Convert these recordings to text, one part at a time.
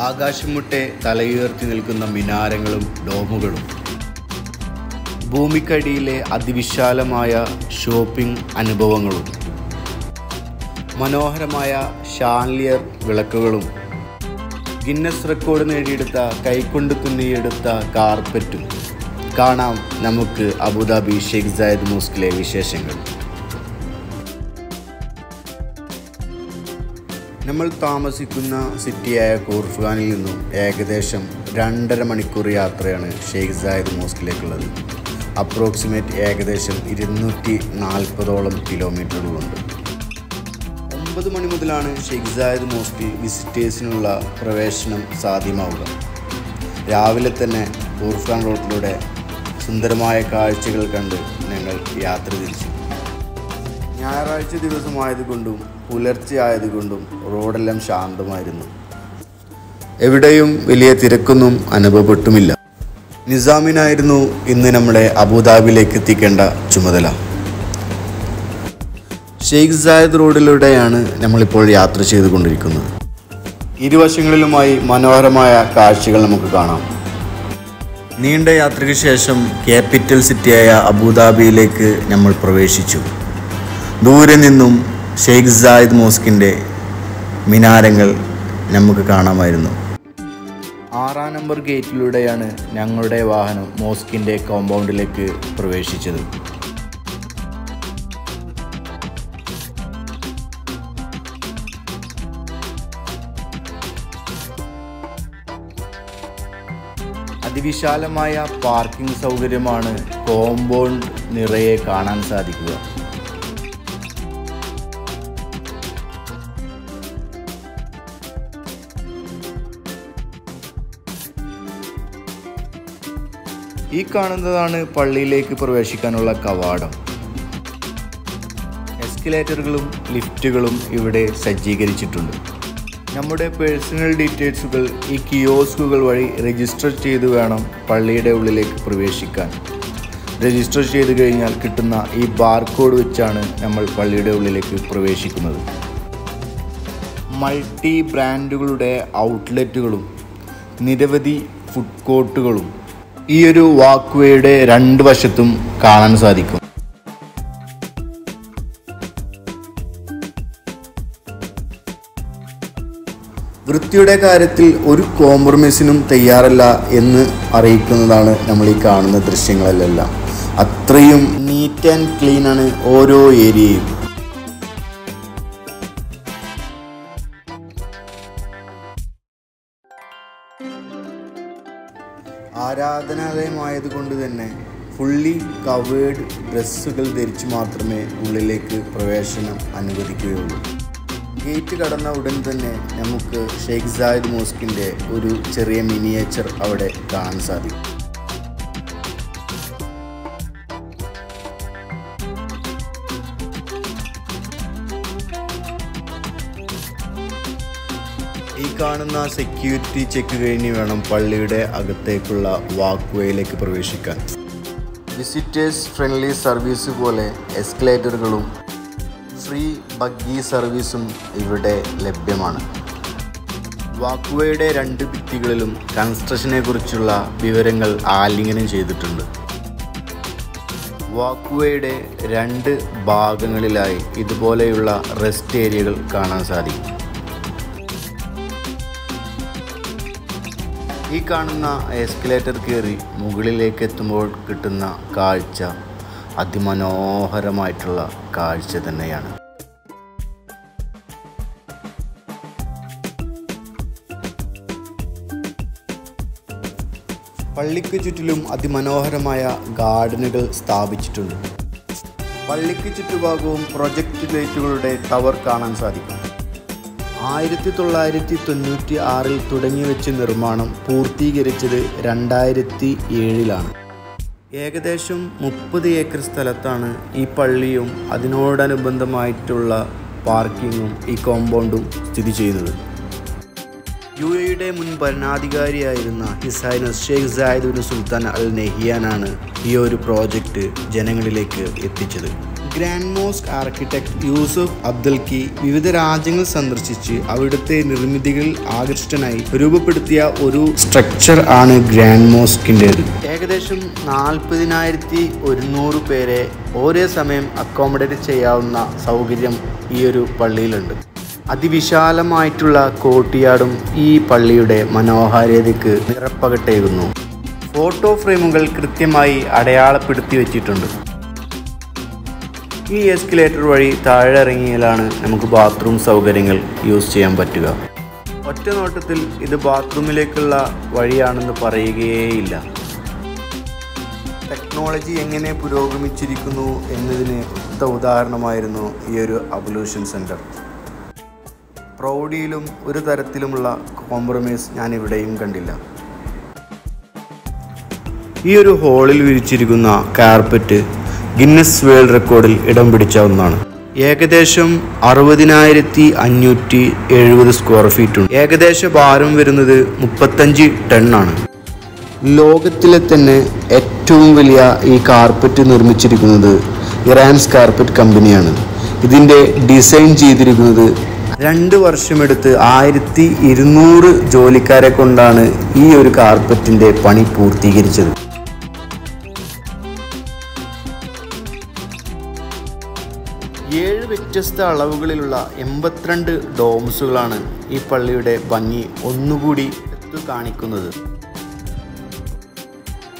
ആകാശം മുട്ടെ തലയുയർത്തി നിൽക്കുന്ന മിനാരങ്ങളും ഡോമുകളും, ഭൂമിക്കടിയിലെ അതിവിശാലമായ ഷോപ്പിംഗ് അനുഭവങ്ങളും, മനോഹരമായ ഷാൻലിയർ വിളക്കുകളും, ഗിന്നസ് റെക്കോർഡ് നേടിയെടുത്ത കൈകൊണ്ട് തുന്നിയെടുത്ത കാർപ്പറ്റും കാണാം നമുക്ക് അബുദാബി ഷെയ്ഖ് സായിദ് മോസ്കിലെ വിശേഷങ്ങൾ. നമ്മൾ താമസിക്കുന്ന സിറ്റിയായ കോർഫുഖാനിൽ നിന്നും ഏകദേശം 2.5 മണിക്കൂർ യാത്രയാണ് ഷെയ്ഖ് സായിദ് മോസ്കിലേക്കുള്ളത്. അപ്രോക്സിമേറ്റ് ഏകദേശം 240ഓളം കിലോമീറ്ററുകളുണ്ട്. 9 മണി മുതലാണ് ഷെയ്ഖ് സായിദ് മോസ്കിൽ വിസിറ്റേഴ്സിനുള്ള പ്രവേശനം സാധ്യമാവുക. രാവിലെ തന്നെ കോർഫുഖാൻ റോഡിലൂടെ സുന്ദരമായ കാഴ്ചകൾ കണ്ട് ഞങ്ങൾ യാത്ര തിരിച്ചു. ഞായറാഴ്ച ദിവസമായതുകൊണ്ടും പുലർച്ചെ ആയതുകൊണ്ടും റോഡെല്ലാം ശാന്തമായിരുന്നു. എവിടെയും വലിയ തിരക്കൊന്നും അനുഭവപ്പെട്ടുമില്ല. നിസാമിനായിരുന്നു ഇന്ന് നമ്മളെ അബുദാബിയിലേക്ക് എത്തിക്കേണ്ട ചുമതല. ഷെയ്ഖ് സായിദ് റോഡിലൂടെയാണ് നമ്മളിപ്പോൾ യാത്ര ചെയ്തുകൊണ്ടിരിക്കുന്നത്. ഇരുവശങ്ങളിലുമായി മനോഹരമായ കാഴ്ചകൾ നമുക്ക് കാണാം. നീണ്ട യാത്രയ്ക്ക് ശേഷം ക്യാപിറ്റൽ സിറ്റിയായ അബുദാബിയിലേക്ക് നമ്മൾ പ്രവേശിച്ചു. ദൂരെ നിന്നും ഷെയ്ഖ് സായിദ് മോസ്കിൻ്റെ മിനാരങ്ങൾ നമുക്ക് കാണാമായിരുന്നു. 6-ാം നമ്പർ ഗേറ്റിലൂടെയാണ് ഞങ്ങളുടെ വാഹനം മോസ്കിൻ്റെ കോമ്പൗണ്ടിലേക്ക് പ്രവേശിച്ചത്. അതിവിശാലമായ പാർക്കിംഗ് സൗകര്യമാണ് കോമ്പൗണ്ട് നിറയെ കാണാൻ സാധിക്കുക. ഈ കാണുന്നതാണ് പള്ളിയിലേക്ക് പ്രവേശിക്കാനുള്ള കവാടം. എസ്കലേറ്ററുകളും ലിഫ്റ്റുകളും ഇവിടെ സജ്ജീകരിച്ചിട്ടുണ്ട്. നമ്മുടെ പേഴ്സണൽ ഡീറ്റെയിൽസുകൾ ഈ കിയോസ്കുകൾ വഴി രജിസ്റ്റർ ചെയ്ത് വേണം പള്ളിയുടെ ഉള്ളിലേക്ക് പ്രവേശിക്കാൻ. രജിസ്റ്റർ ചെയ്ത് കഴിഞ്ഞാൽ കിട്ടുന്ന ഈ ബാർകോഡ് വെച്ചാണ് നമ്മൾ പള്ളിയുടെ ഉള്ളിലേക്ക് പ്രവേശിക്കുന്നത്. മൾട്ടി ബ്രാൻഡുകളുടെ ഔട്ട്ലെറ്റുകളും നിരവധി ഫുഡ് കോർട്ടുകളും ഈ ഒരു വാക്ക് വേയുടെ 2 വശത്തും കാണാൻ സാധിക്കും. വൃത്തിയുടെ കാര്യത്തിൽ ഒരു കോംപ്രമൈസിനും തയ്യാറല്ല എന്ന് അറിയിക്കുന്നതാണ് നമ്മൾ ഈ കാണുന്ന ദൃശ്യങ്ങളിലെല്ലാം. അത്രയും നീറ്റ് ആൻഡ് ക്ലീൻ ആണ് ഓരോ ഏരിയയും. ആരാധനാലയമായതുകൊണ്ട് തന്നെ ഫുള്ളി കവേർഡ് ഡ്രസ്സുകൾ ധരിച്ച് മാത്രമേ ഉള്ളിലേക്ക് പ്രവേശനം അനുവദിക്കുകയുള്ളൂ. ഗേറ്റ് കടന്ന ഉടൻ തന്നെ നമുക്ക് ഷെയ്ഖ് സായിദ് മോസ്കിൻ്റെ ഒരു ചെറിയ മിനിയേച്ചർ അവിടെ കാണാൻ സാധിക്കും. ഈ കാണുന്ന സെക്യൂരിറ്റി ചെക്ക് കഴിഞ്ഞ് വേണം പള്ളിയുടെ അകത്തേക്കുള്ള വാക്ക് വേയിലേക്ക് പ്രവേശിക്കാൻ. വിസിറ്റേഴ്സ് ഫ്രണ്ട്ലി സർവീസ് പോലെ എസ്കലേറ്ററുകളും ഫ്രീ ബഗ്ഗി സർവീസും ഇവിടെ ലഭ്യമാണ്. വാക്ക് വേയുടെ 2 ഭിത്തികളിലും കൺസ്ട്രക്ഷനെ കുറിച്ചുള്ള വിവരങ്ങൾ ആലിംഗനം ചെയ്തിട്ടുണ്ട്. വാക്ക് വേയുടെ 2 ഭാഗങ്ങളിലായി ഇതുപോലെയുള്ള റെസ്റ്റ് ഏരിയകൾ കാണാൻ സാധിക്കും. ഈ കാണുന്ന എസ്കലേറ്റർ കയറി മുകളിലേക്ക് എത്തുമ്പോൾ കിട്ടുന്ന കാഴ്ച അതിമനോഹരമായിട്ടുള്ള കാഴ്ച തന്നെയാണ്. പള്ളിക്ക് ചുറ്റിലും അതിമനോഹരമായ ഗാർഡനുകൾ സ്ഥാപിച്ചിട്ടുണ്ട്. പള്ളിക്ക് ചുറ്റുഭാഗവും പ്രൊജക്റ്റ് ലൈറ്റുകളുടെ ടവർ കാണാൻ സാധിക്കും. 1996 തുടങ്ങിവെച്ച നിർമ്മാണം പൂർത്തീകരിച്ചത് 2007 ഏകദേശം 30 ഏക്കർ സ്ഥലത്താണ് ഈ പള്ളിയും അതിനോടനുബന്ധമായിട്ടുള്ള പാർക്കിങ്ങും ഈ കോമ്പൗണ്ടും സ്ഥിതി ചെയ്യുന്നത്. UAEയുടെ മുൻ ഭരണാധികാരിയായിരുന്ന his highness sheikh Zayed bin Sultan Al നഹിയാനാണ് ഈ ഒരു പ്രോജക്റ്റ് ജനങ്ങളിലേക്ക് എത്തിച്ചത്. ഗ്രാൻഡ് മോസ്ക് ആർക്കിടെക്ട് യൂസുഫ് അബ്ദൽക്കി വിവിധ രാജ്യങ്ങൾ സന്ദർശിച്ച് അവിടുത്തെ നിർമ്മിതികളിൽ ആകൃഷ്ടനായി രൂപപ്പെടുത്തിയ ഒരു സ്ട്രക്ചർ ആണ് ഗ്രാൻഡ് മോസ്കിൻ്റേത്. ഏകദേശം 40,100 പേരെ ഒരേ സമയം അക്കോമഡേറ്റ് ചെയ്യാവുന്ന സൗകര്യം ഈ ഒരു പള്ളിയിലുണ്ട്. അതിവിശാലമായിട്ടുള്ള കോർട്ട്യാർഡും ഈ പള്ളിയുടെ മനോഹാരിതയ്ക്ക് നിറപ്പകട്ടേകുന്നു. ഫോട്ടോ ഫ്രെയിമുകൾ കൃത്യമായി അടയാളപ്പെടുത്തി വെച്ചിട്ടുണ്ട്. ഈ എസ്കലേറ്റർ വഴി താഴെ ഇറങ്ങിയാലാണ് നമുക്ക് ബാത്റൂം സൗകര്യങ്ങൾ യൂസ് ചെയ്യാൻ പറ്റുക. ഒറ്റ നോട്ടത്തിൽ ഇത് ബാത്റൂമിലേക്കുള്ള വഴിയാണെന്ന് പറയുകയേയില്ല. ടെക്നോളജി എങ്ങനെ പുരോഗമിച്ചിരിക്കുന്നു എന്നതിന് ഉദാഹരണമായിരുന്നു ഈ ഒരു അബല്യൂഷൻ സെൻറ്റർ. പ്രൗഢിയിലും ഒരു തരത്തിലുമുള്ള കോംപ്രമൈസ് ഞാൻ ഇവിടെയും കണ്ടില്ല. ഈ ഒരു ഹാളിൽ വിരിച്ചിരിക്കുന്ന കാർപ്പറ്റ് ഗിന്നസ് വേൾഡ് റെക്കോർഡിൽ ഇടം പിടിച്ച ഒന്നാണ്. ഏകദേശം 60,570 സ്ക്വയർ ഫീറ്റ് ഉണ്ട്. ഏകദേശ ഭാരം വരുന്നത് 35 ടണ്ണാണ്. ലോകത്തിലെ തന്നെ ഏറ്റവും വലിയ ഈ കാർപ്പറ്റ് നിർമ്മിച്ചിരിക്കുന്നത് ഇറാൻസ് കാർപ്പറ്റ് കമ്പനിയാണ്. ഇതിൻ്റെ ഡിസൈൻ ചെയ്തിരിക്കുന്നത് 2 വർഷമെടുത്ത് 1200 ജോലിക്കാരെ കൊണ്ടാണ് ഈ ഒരു കാർപ്പറ്റിൻ്റെ പണി പൂർത്തീകരിച്ചത്. 7 വ്യത്യസ്ത അളവുകളിലുള്ള 82 ഡോംസുകളാണ് ഈ പള്ളിയുടെ ഭംഗി ഒന്നുകൂടി എടുത്തു കാണിക്കുന്നത്.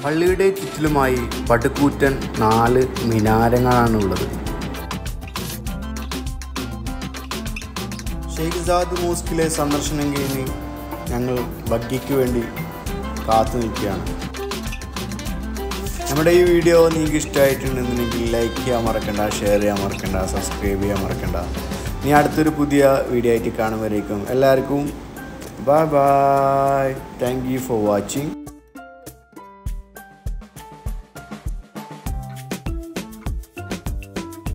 പള്ളിയുടെ ചുറ്റിലുമായി പടുകൂറ്റൻ 4 മിനാരങ്ങളാണുള്ളത്. ഷെയ്ഖ് സാദ് മോസ്കിലെ സന്ദർശനം കഴിഞ്ഞ് ഞങ്ങൾ ബഗ്ഗിക്ക് വേണ്ടി കാത്തു നിൽക്കുകയാണ്. നമ്മുടെ ഈ വീഡിയോ നിങ്ങൾക്ക് ഇഷ്ടമായിട്ടുണ്ടെന്നുണ്ടെങ്കിൽ ലൈക്ക് ചെയ്യാൻ മറക്കണ്ട, ഷെയർ ചെയ്യാൻ മറക്കണ്ട, സബ്സ്ക്രൈബ് ചെയ്യാൻ മറക്കണ്ട. ഇനി അടുത്തൊരു പുതിയ വീഡിയോ ആയിട്ട് കാണുമ്പോഴേക്കും എല്ലാവർക്കും bye bye. Thank you for watching.